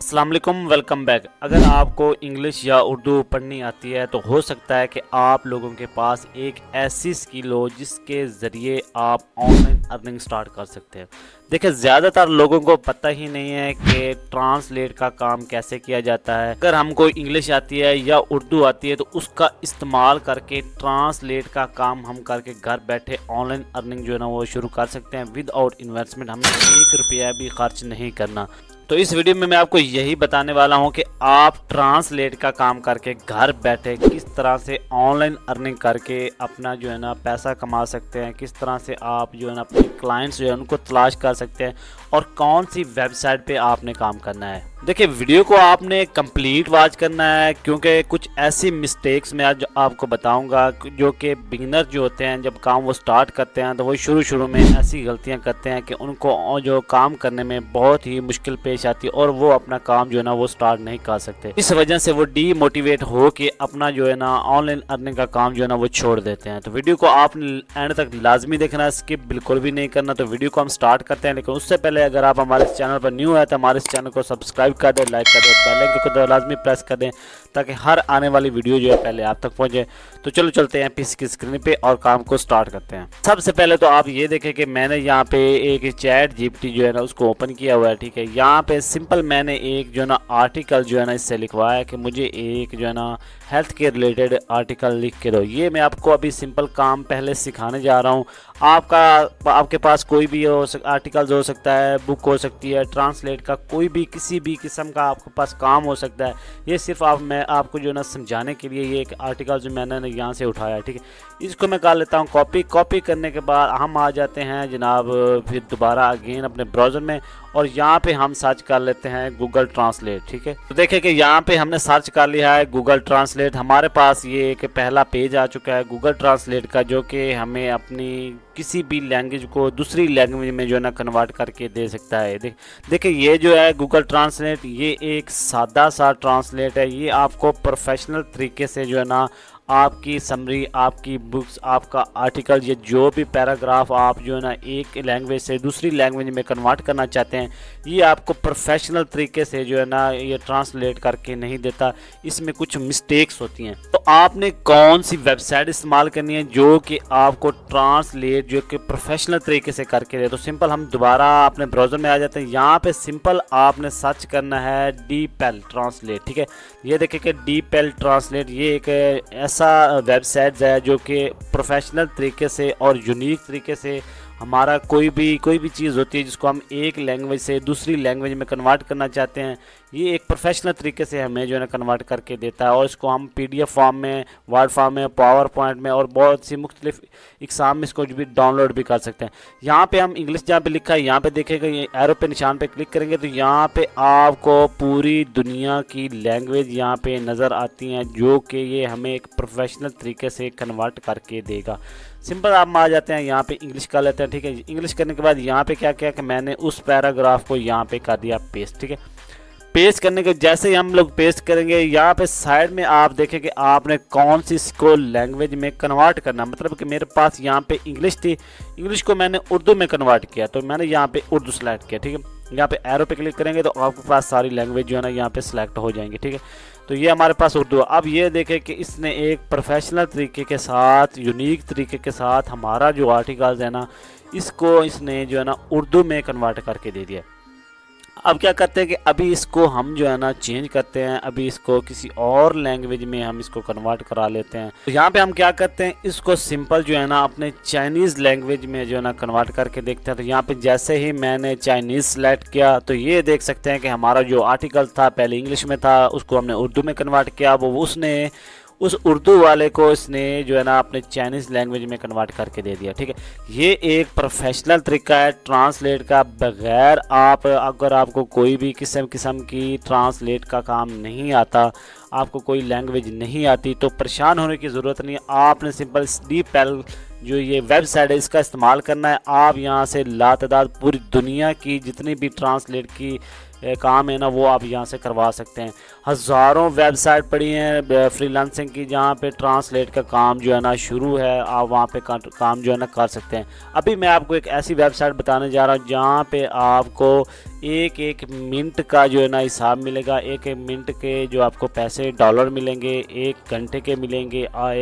अस्सलाम वालेकुम, welcome back. अगर आपको इंग्लिश या उर्दू पढ़नी आती है तो हो सकता है कि आप लोगों के पास एक ऐसी स्किल हो जिसके ज़रिए आप ऑनलाइन अर्निंग स्टार्ट कर सकते हैं। देखिए, ज़्यादातर लोगों को पता ही नहीं है कि ट्रांसलेट का काम कैसे किया जाता है। अगर हमको इंग्लिश आती है या उर्दू आती है तो उसका इस्तेमाल करके ट्रांसलेट का काम हम करके घर बैठे ऑनलाइन अर्निंग जो है ना वो शुरू कर सकते हैं विदाउट इन्वेस्टमेंट। हमें 1 रुपया भी खर्च नहीं करना। तो इस वीडियो में मैं आपको यही बताने वाला हूं कि आप ट्रांसलेट का काम करके घर बैठे किस तरह से ऑनलाइन अर्निंग करके अपना जो है ना पैसा कमा सकते हैं, किस तरह से आप जो है ना अपने क्लाइंट्स जो है उनको तलाश कर सकते हैं और कौन सी वेबसाइट पे आपने काम करना है। देखिए, वीडियो को आपने कंप्लीट वॉच करना है क्योंकि कुछ ऐसी मिस्टेक्स मैं आज आपको बताऊंगा जो कि बिगिनर जो होते हैं जब काम वो स्टार्ट करते हैं तो वो शुरू में ऐसी गलतियां करते हैं कि उनको जो काम करने में बहुत ही मुश्किल पेश आती है और वो अपना काम जो है ना वो स्टार्ट नहीं कर सकते। इस वजह से वो डीमोटिवेट हो के अपना जो है ना ऑनलाइन अर्निंग का काम जो है ना वो छोड़ देते हैं। तो वीडियो को आपने एंड तक लाजमी देखना है, स्किप बिल्कुल भी नहीं करना। तो वीडियो को हम स्टार्ट करते हैं, लेकिन उससे पहले अगर आप हमारे चैनल पर न्यू है तो हमारे इस चैनल को सब्सक्राइब कर दें, लाइक कर दें, बेल आइकन को लाजमी प्रेस कर दें ताकि हर आने वाली वीडियो जो है पहले आप तक पहुंचे। तो चलो चलते हैं पीसी की स्क्रीन पे और काम को स्टार्ट करते हैं। सबसे पहले तो आप ये देखें कि मैंने यहाँ पे एक चैट जीपीटी जो है ना उसको ओपन किया हुआ है। ठीक है, यहाँ पे सिंपल मैंने एक जो है ना आर्टिकल जो है ना इससे लिखवाया कि मुझे एक जो है ना हेल्थ के रिलेटेड आर्टिकल लिख के दो। ये मैं आपको अभी सिंपल काम पहले सिखाने जा रहा हूँ। आपके पास कोई भी आर्टिकल्स हो सकता है, बुक हो सकती है, ट्रांसलेट का कोई भी किसी भी किस्म का आपके पास काम हो सकता है। ये सिर्फ मैं आपको जो है ना समझाने के लिए ये एक आर्टिकल जो मैंने यहाँ से उठाया। ठीक है, इसको मैं कर लेता हूँ कॉपी करने के बाद हम आ जाते हैं जनाब फिर दोबारा अगेन अपने ब्राउज़र में और यहाँ पे हम सर्च कर लेते हैं गूगल ट्रांसलेट। ठीक है, तो देखिए कि यहाँ पे हमने सर्च कर लिया है गूगल ट्रांसलेट। हमारे पास ये एक पहला पेज आ चुका है गूगल ट्रांसलेट का, जो कि हमें अपनी किसी भी लैंग्वेज को दूसरी लैंग्वेज में जो है ना कन्वर्ट करके दे सकता है। देखिए ये जो है गूगल ट्रांसलेट, ये एक सादा सा ट्रांसलेट है। ये आपको प्रोफेशनल तरीके से जो है ना आपकी समरी, आपकी बुक्स, आपका आर्टिकल, ये जो भी पैराग्राफ आप जो है ना एक लैंग्वेज से दूसरी लैंग्वेज में कन्वर्ट करना चाहते हैं, ये आपको प्रोफेशनल तरीके से जो है ना ये ट्रांसलेट करके नहीं देता। इसमें कुछ मिस्टेक्स होती हैं। तो आपने कौन सी वेबसाइट इस्तेमाल करनी है जो कि आपको ट्रांसलेट जो कि प्रोफेशनल तरीके से करके दे। तो सिंपल हम दोबारा अपने ब्राउज़र में आ जाते हैं। यहाँ पे सिंपल आपने सर्च करना है डीपेल ट्रांसलेट। ठीक है, ये देखिए कि डीपेल ट्रांसलेट ये एक ऐसा वेबसाइट है जो कि प्रोफेशनल तरीके से और यूनिक तरीके से हमारा कोई भी चीज़ होती है जिसको हम एक लैंग्वेज से दूसरी लैंग्वेज में कन्वर्ट करना चाहते हैं, ये एक प्रोफेशनल तरीके से हमें जो है ना कन्वर्ट करके देता है। और इसको हम पीडीएफ फॉर्म में, वर्ड फॉर्म में, पावर पॉइंट में और बहुत सी मुख्तलिफ एग्जाम में इसको भी डाउनलोड भी कर सकते हैं। यहाँ पे हम इंग्लिश जहाँ पे लिखा है यहाँ पे देखेंगे, ये एरो पे निशान पे क्लिक करेंगे तो यहाँ पे आपको पूरी दुनिया की लैंग्वेज यहाँ पे नज़र आती हैं जो कि ये हमें एक प्रोफेशनल तरीके से कन्वर्ट करके देगा। सिंपल आप आ जाते हैं, यहाँ पे इंग्लिश कर लेते हैं। ठीक है, इंग्लिश करने के बाद यहाँ पे क्या किया कि मैंने उस पैराग्राफ को यहाँ पे कर दिया पेस्ट। ठीक है, पेस्ट करने के जैसे ही हम लोग पेस्ट करेंगे यहाँ पे साइड में आप देखें कि आपने कौन सी इसको लैंग्वेज में कन्वर्ट करना। मतलब कि मेरे पास यहाँ पे इंग्लिश थी, इंग्लिश को मैंने उर्दू में कन्वर्ट किया तो मैंने यहाँ पे उर्दू सेलेक्ट किया। ठीक है, यहाँ पे एरो पे क्लिक करेंगे तो आपके पास सारी लैंग्वेज जो है ना यहाँ पे सिलेक्ट हो जाएंगी। ठीक है, तो ये हमारे पास उर्दू। अब ये देखें कि इसने एक प्रोफेशनल तरीके के साथ, यूनिक तरीके के साथ हमारा जो आर्टिकल्स है ना इसको इसने जो है ना उर्दू में कन्वर्ट करके दे दिया। अब क्या करते हैं कि अभी इसको हम जो है ना चेंज करते हैं, अभी इसको किसी और लैंग्वेज में हम इसको कन्वर्ट करा लेते हैं। तो यहाँ पे हम क्या करते हैं, इसको सिंपल जो है ना अपने चाइनीज़ लैंग्वेज में जो है ना कन्वर्ट करके देखते हैं। तो यहाँ पे जैसे ही मैंने चाइनीज़ सेलेक्ट किया तो ये देख सकते हैं कि हमारा जो आर्टिकल था पहले इंग्लिश में था उसको हमने उर्दू में कन्वर्ट किया। वो उसने उस उर्दू वाले को इसने जो है ना अपने चाइनीज़ लैंग्वेज में कन्वर्ट करके दे दिया। ठीक है, ये एक प्रोफेशनल तरीका है ट्रांसलेट का। बगैर आप अगर आपको कोई भी किस्म की ट्रांसलेट का काम नहीं आता, आपको कोई लैंग्वेज नहीं आती तो परेशान होने की ज़रूरत नहीं है। आपने सिंपल डीपेल जो ये वेबसाइट है इसका इस्तेमाल करना है। आप यहाँ से लातादाद पूरी दुनिया की जितनी भी ट्रांसलेट की काम है ना वो आप यहाँ से करवा सकते हैं। हज़ारों वेबसाइट पड़ी हैं फ्रीलांसिंग की जहाँ पे ट्रांसलेट का काम जो है ना शुरू है, आप वहाँ पे काम जो है ना कर सकते हैं। अभी मैं आपको एक ऐसी वेबसाइट बताने जा रहा हूँ जहाँ पे आपको एक एक मिनट का जो है ना हिसाब मिलेगा, एक एक मिनट के जो आपको पैसे डॉलर मिलेंगे, एक घंटे के मिलेंगे और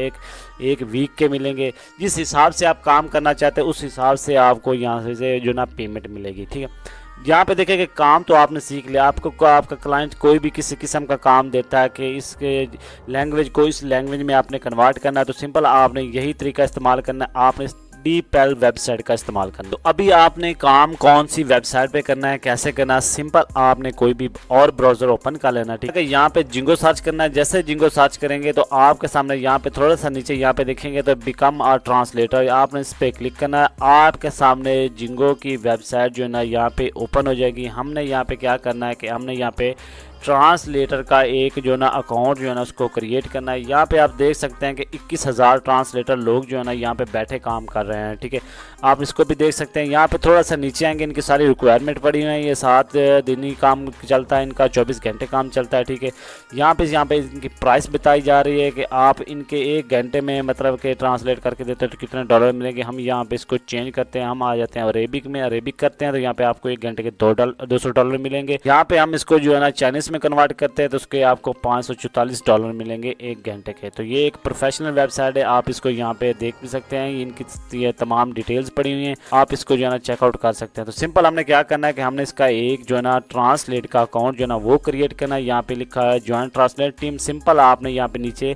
एक वीक के मिलेंगे। जिस हिसाब से आप काम करना चाहते हैं उस हिसाब से आपको यहाँ से जो ना पेमेंट मिलेगी, ठीक है। यहाँ पे देखिए कि काम तो आपने सीख लिया, आपका क्लाइंट कोई भी किसी किस्म का काम देता है कि इसके लैंग्वेज को इस लैंग्वेज में आपने कन्वर्ट करना है, तो सिंपल आपने यही तरीका इस्तेमाल करना है, आपने डीपेल वेबसाइट का इस्तेमाल करना। तो अभी आपने काम कौन सी वेबसाइट पे करना है, कैसे करना है, सिंपल आपने कोई भी और ब्राउजर ओपन कर लेना, ठीक है। यहाँ पे जिंगो सर्च करना है। जैसे जिंगो सर्च करेंगे तो आपके सामने यहाँ पे थोड़ा सा नीचे यहाँ पे देखेंगे तो बिकम अ ट्रांसलेटर, आपने इस पर क्लिक करना है। आपके सामने जिंगो की वेबसाइट जो है ना यहाँ पे ओपन हो जाएगी। हमने यहाँ पे क्या करना है कि हमने यहाँ पे ट्रांसलेटर का एक जो ना अकाउंट जो है ना उसको क्रिएट करना है। यहाँ पे आप देख सकते हैं कि 21,000 ट्रांसलेटर लोग जो है ना यहाँ पे बैठे काम कर रहे हैं, ठीक है। आप इसको भी देख सकते हैं। यहाँ पे थोड़ा सा नीचे आएंगे, इनकी सारी रिक्वायरमेंट पड़ी हुई है। ये 7 दिन ही काम चलता है इनका, 24 घंटे काम चलता है, ठीक है। यहाँ पे इनकी प्राइस बताई जा रही है कि आप इनके 1 घंटे में मतलब कि ट्रांसलेट करके देते हैं तो कितने डॉलर मिलेंगे। हम यहाँ पे इसको चेंज करते हैं, हम आ जाते हैं अरेबिक में, अरेबिक करते हैं तो यहाँ पे आपको 1 घंटे के 200 डॉलर मिलेंगे। यहाँ पे हम इसको जो है ना चाइनीज में कन्वर्ट करते हैं तो उसके आपको 544 डॉलर मिलेंगे 1 घंटे के। तो ये एक प्रोफेशनल वेबसाइट है, आप इसको यहाँ पे देख भी सकते हैं, इनकी ये तमाम डिटेल्स पड़ी हुई हैं, आप इसको जो है ना चेकआउट कर सकते हैं। तो सिंपल हमने क्या करना है कि हमने इसका एक जो है ना ट्रांसलेट का अकाउंट जो है ना वो क्रिएट करना है। यहाँ पे लिखा है ज्वाइन ट्रांसलेट टीम, सिंपल आपने यहाँ पे नीचे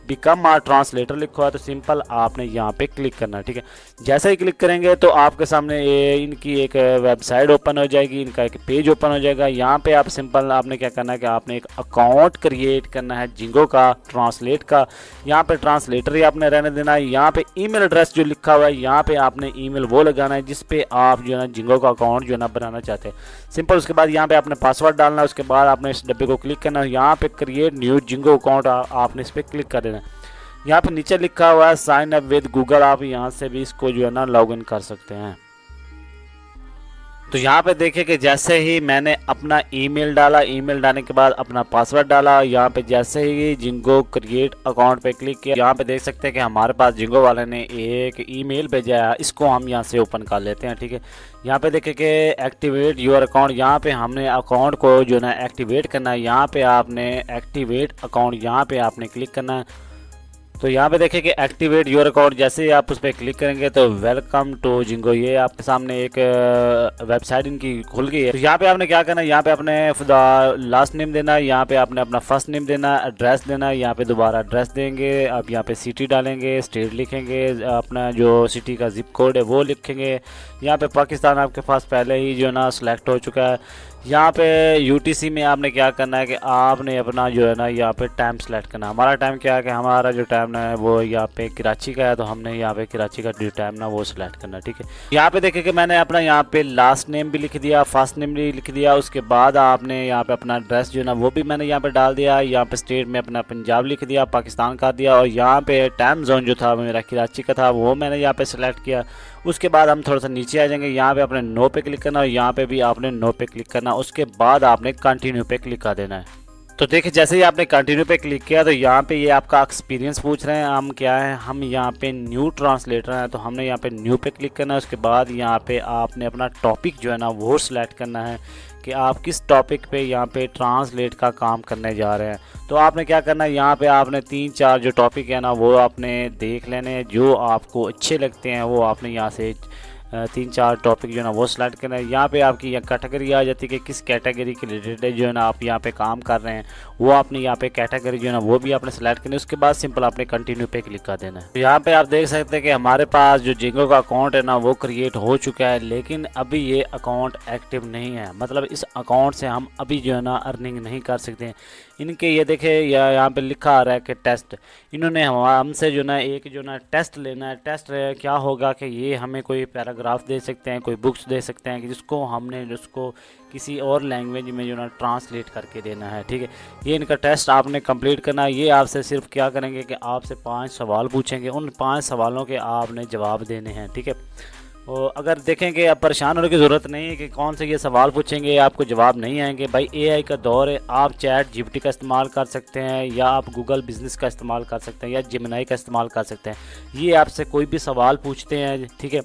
बिकम अ ट्रांसलेटर लिखा है तो सिंपल आपने यहाँ पे क्लिक करना है, ठीक है। जैसे ही क्लिक करेंगे तो आपके सामने इनकी एक वेबसाइट ओपन हो जाएगी, इनका एक पेज ओपन हो जाएगा। यहाँ पे आप सिंपल आपने क्या करना है कि आपने एक अकाउंट क्रिएट करना है जिंगो का ट्रांसलेट का। यहाँ पे ट्रांसलेटर ही आपने रहने देना है। यहाँ पे ईमेल एड्रेस जो लिखा हुआ है यहाँ पे आपने ईमेल वो लगाना है जिस पे आप जो है ना जिंगो का अकाउंट जो है ना बनाना चाहते हैं, सिंपल। उसके बाद यहाँ पे आपने पासवर्ड डालना है, उसके बाद आपने इस डब्बे को क्लिक करना है। यहाँ पे क्रिएट न्यू जिंगो अकाउंट आपने इस पर क्लिक कर देना। यहाँ पे नीचे लिखा हुआ है साइन अप विद गूगल, आप यहाँ से भी इसको जो है ना लॉग इन कर सकते हैं। तो यहाँ पे देखिए कि जैसे ही मैंने अपना ईमेल डाला, ईमेल डालने के बाद अपना पासवर्ड डाला, यहाँ पे जैसे ही जिंगो क्रिएट अकाउंट पे क्लिक किया, यहाँ पे देख सकते हैं कि हमारे पास जिंगो वाले ने एक ईमेल भेजा है, इसको हम यहाँ से ओपन कर लेते हैं, ठीक है। यहाँ पे देखिए कि एक्टिवेट योर अकाउंट, यहाँ पे हमने अकाउंट को जो है एक्टिवेट करना है। यहाँ पे आपने एक्टिवेट अकाउंट यहाँ पे आपने क्लिक करना है। तो यहाँ पे देखिए कि एक्टिवेट योर अकाउंट, जैसे ही आप उस पर क्लिक करेंगे तो वेलकम टू जिंगो, ये आपके सामने एक वेबसाइट इनकी खुल गई है। तो यहाँ पे आपने क्या करना है, यहाँ पे आपने लास्ट नेम देना है, यहाँ पे आपने अपना फर्स्ट नेम देना है, एड्रेस देना है, यहाँ पे दोबारा एड्रेस देंगे, आप यहाँ पे सिटी डालेंगे, स्टेट लिखेंगे, अपना जो सिटी का जिप कोड है वो लिखेंगे। यहाँ पे पाकिस्तान आपके पास पहले ही जो है ना सिलेक्ट हो चुका है। यहाँ पे यूटीसी में आपने क्या करना है कि आपने अपना जो है ना यहाँ पे टाइम सेलेक्ट करना है। हमारा टाइम क्या है कि हमारा जो टाइम है वो यहाँ पे कराची का है, तो हमने यहाँ पे कराची का जो टाइम ना वो सिलेक्ट करना है, ठीक है। यहाँ पे देखिए कि मैंने अपना यहाँ पे लास्ट नेम भी लिख दिया, फर्स्ट नेम भी लिख दिया, उसके बाद आपने यहाँ पे अपना एड्रेस जो है ना वो भी मैंने यहाँ पे डाल दिया। यहाँ पे स्टेट में अपना पंजाब लिख दिया, पाकिस्तान का दिया, और यहाँ पे टाइम जोन जो था मेरा कराची का था वो मैंने यहाँ पे सिलेक्ट किया। उसके बाद हम थोड़ा सा नीचे आ जाएंगे, यहाँ पे आपने नो पे क्लिक करना और यहाँ पे भी आपने नो पे क्लिक करना, उसके बाद आपने कंटिन्यू पे क्लिक कर देना है। तो देखिए जैसे ही आपने कंटिन्यू पे क्लिक किया तो यहाँ पे ये आपका एक्सपीरियंस पूछ रहे हैं, हम क्या है, हम यहाँ पे न्यू ट्रांसलेटर हैं, तो हमने यहाँ पे न्यू पे क्लिक करना है। उसके बाद यहाँ पे आपने अपना टॉपिक जो है ना वो सिलेक्ट करना है कि आप किस टॉपिक पे यहाँ पे ट्रांसलेट का काम करने जा रहे हैं। तो आपने क्या करना है, यहाँ पे आपने 3-4 जो टॉपिक है ना वो आपने देख लेने हैं, जो आपको अच्छे लगते हैं वो आपने यहाँ से 3-4 टॉपिक जो है ना वो सिलेक्ट करना है। यहाँ पे आपकी यह कैटेगरी आ जाती है कि किस कैटेगरी के रिलेटेड जो है ना आप यहाँ पे काम कर रहे हैं, वो आपने यहाँ पे कैटेगरी जो है ना वो भी आपने सेलेक्ट करनी है। उसके बाद सिंपल आपने कंटिन्यू पे क्लिक कर देना है। तो यहाँ पे आप देख सकते हैं कि हमारे पास जो जिंगो का अकाउंट है ना वो क्रिएट हो चुका है, लेकिन अभी ये अकाउंट एक्टिव नहीं है, मतलब इस अकाउंट से हम अभी जो है ना अर्निंग नहीं कर सकते हैं। इनके ये देखे यहाँ पे लिखा आ रहा है कि टेस्ट, इन्होंने हमसे जो ना एक जो ना टेस्ट लेना है। टेस्ट क्या होगा कि ये हमें कोई पैराग्राफ दे सकते हैं, कोई बुक्स दे सकते हैं कि जिसको हमने उसको किसी और लैंग्वेज में जो ना ट्रांसलेट करके देना है, ठीक है। ये इनका टेस्ट आपने कंप्लीट करना है। ये आपसे सिर्फ क्या करेंगे कि आपसे 5 सवाल पूछेंगे, उन 5 सवालों के आपने जवाब देने हैं, ठीक है। और अगर देखेंगे, आप परेशान होने की ज़रूरत नहीं है कि कौन से ये सवाल पूछेंगे आपको जवाब नहीं आएंगे। भाई एआई का दौर है, आप चैट जीपीटी का इस्तेमाल कर सकते हैं, या आप गूगल बिजनेस का इस्तेमाल कर सकते हैं, या जिमिनाई का इस्तेमाल कर सकते हैं। ये आपसे कोई भी सवाल पूछते हैं, ठीक है,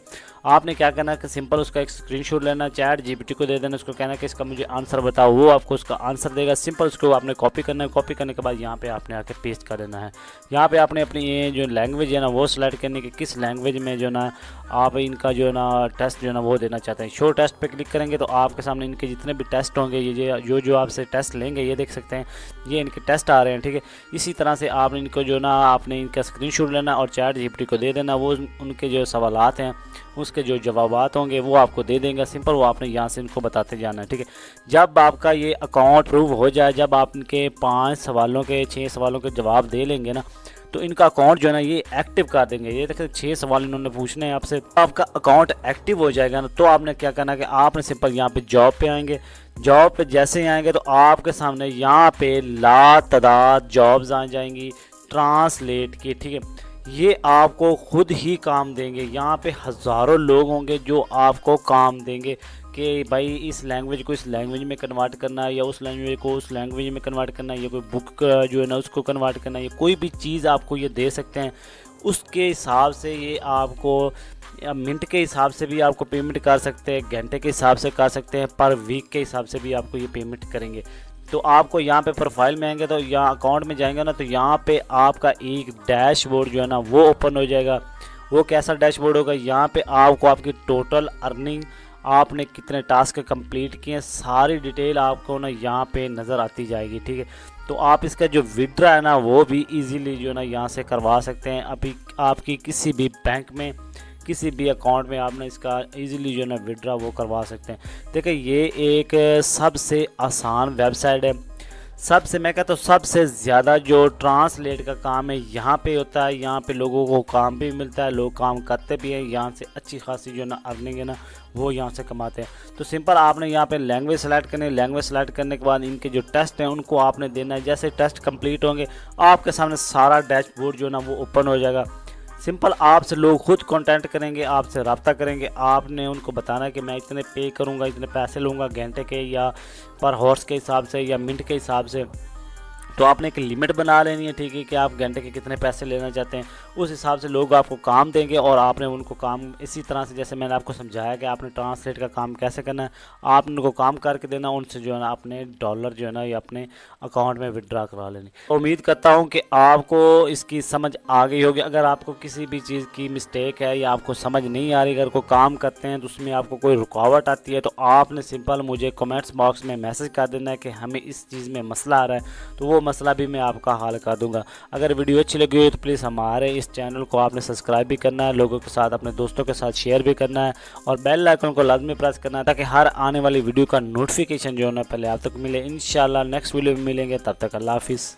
आपने क्या करना है कि सिंपल उसका एक स्क्रीनशॉट लेना, चैट जीपीटी को दे देना, उसको कहना कि इसका मुझे आंसर बताओ, वो आपको उसका आंसर देगा। सिंपल उसको आपने कॉपी करना है, कॉपी करने के बाद यहाँ पे आपने आके पेस्ट कर देना है। यहाँ पे आपने अपनी ये जो लैंग्वेज है ना वो सिलेक्ट करनी कि किस लैंग्वेज में जो ना आप इनका जो ना टेस्ट जो ना वो देना चाहते हैं। शो टेस्ट पे क्लिक करेंगे तो आपके सामने इनके जितने भी टेस्ट होंगे, ये जो आपसे टेस्ट लेंगे ये देख सकते हैं, ये इनके टेस्ट आ रहे हैं, ठीक है। इसी तरह से आपने इनको जो ना आपने इनका स्क्रीनशॉट लेना और चैट जीपीटी को दे देना, वो उनके जो सवालात हैं उसके जो जवाबात होंगे वो आपको दे देंगे। सिंपल वो आपने यहाँ से इनको बताते जाना है, ठीक है। जब आपका ये अकाउंट प्रूव हो जाए, जब आप इनके 5 सवालों के 6 सवालों के जवाब दे लेंगे ना, तो इनका अकाउंट जो है ना ये एक्टिव कर देंगे। ये देखिए 6 सवाल इन्होंने पूछने हैं आपसे, आपका अकाउंट एक्टिव हो जाएगा ना, तो आपने क्या करना है कि आपने सिंपल यहाँ पे जॉब पे आएंगे। जॉब पे जैसे ही आएंगे तो आपके सामने यहाँ पे लातादाद जॉब्स आ जाएंगी ट्रांसलेट की, ठीक है। ये आपको खुद ही काम देंगे। यहाँ पे हज़ारों लोग होंगे जो आपको काम देंगे कि भाई इस लैंग्वेज को इस लैंग्वेज में कन्वर्ट करना है, या उस लैंग्वेज को उस लैंग्वेज में कन्वर्ट करना है, या कोई बुक जो है ना उसको कन्वर्ट करना है, या कोई भी चीज़ आपको ये दे सकते हैं। उसके हिसाब से ये आपको मिनट के हिसाब से भी आपको पेमेंट कर सकते हैं, घंटे के हिसाब से कर सकते हैं, पर वीक के हिसाब से भी आपको ये पेमेंट करेंगे। तो आपको यहाँ पे प्रोफाइल में आएंगे तो यहाँ अकाउंट में जाएंगे ना, तो यहाँ पे आपका एक डैशबोर्ड जो है ना वो ओपन हो जाएगा। वो कैसा डैशबोर्ड होगा, यहाँ पे आपको आपकी टोटल अर्निंग, आपने कितने टास्क कंप्लीट किए, सारी डिटेल आपको ना यहाँ पे नज़र आती जाएगी, ठीक है। तो आप इसका जो विड्रा है ना वो भी इजीली जो है ना यहाँ से करवा सकते हैं। अभी आपकी किसी भी बैंक में किसी भी अकाउंट में आपने इसका इजीली जो है ना विड्रा वो करवा सकते हैं। देखिए ये एक सबसे आसान वेबसाइट है, सबसे मैं कहता हूँ सबसे ज़्यादा जो ट्रांसलेट का काम है यहाँ पे होता है। यहाँ पे लोगों को काम भी मिलता है, लोग काम करते भी हैं, यहाँ से अच्छी खासी जो ना अर्निंग है ना वो यहाँ से कमाते हैं। तो सिंपल आपने यहाँ पे लैंग्वेज सेलेक्ट करनी है। लैंग्वेज सेलेक्ट करने के बाद इनके जो टेस्ट हैं उनको आपने देना है। जैसे टेस्ट कंप्लीट होंगे आपके सामने सारा डैशबोर्ड जो ना वो ओपन हो जाएगा। सिंपल आपसे लोग खुद कांटेक्ट करेंगे, आपसे रब्ता करेंगे। आपने उनको बताना है कि मैं इतने पे करूँगा, इतने पैसे लूँगा घंटे के या पर हॉर्स के हिसाब से या मिनट के हिसाब से। तो आपने एक लिमिट बना लेनी है, ठीक है, कि आप घंटे के कितने पैसे लेना चाहते हैं। उस हिसाब से लोग आपको काम देंगे और आपने उनको काम इसी तरह से, जैसे मैंने आपको समझाया कि आपने ट्रांसलेट का काम कैसे करना है, आपने उनको काम करके देना, उनसे जो है ना अपने डॉलर जो है ना ये अपने अकाउंट में विड्रा करा लेनी। उम्मीद करता हूँ कि आपको इसकी समझ आ गई होगी। अगर आपको किसी भी चीज़ की मिस्टेक है या आपको समझ नहीं आ रही, अगर कोई काम करते हैं तो उसमें आपको कोई रुकावट आती है, तो आपने सिंपल मुझे कमेंट्स बॉक्स में मैसेज कर देना है कि हमें इस चीज़ में मसला आ रहा है, तो वो मसला भी मैं आपका हल कर दूंगा। अगर वीडियो अच्छी लगी हो तो प्लीज़ हमारे इस चैनल को आपने सब्सक्राइब भी करना है, लोगों के साथ अपने दोस्तों के साथ शेयर भी करना है, और बेल आइकन को लाजमी प्रेस करना है ताकि हर आने वाली वीडियो का नोटिफिकेशन जो है ना पहले आप तक मिले। इंशाल्लाह नेक्स्ट वीडियो में मिलेंगे, तब तक अल्लाह हाफिज़।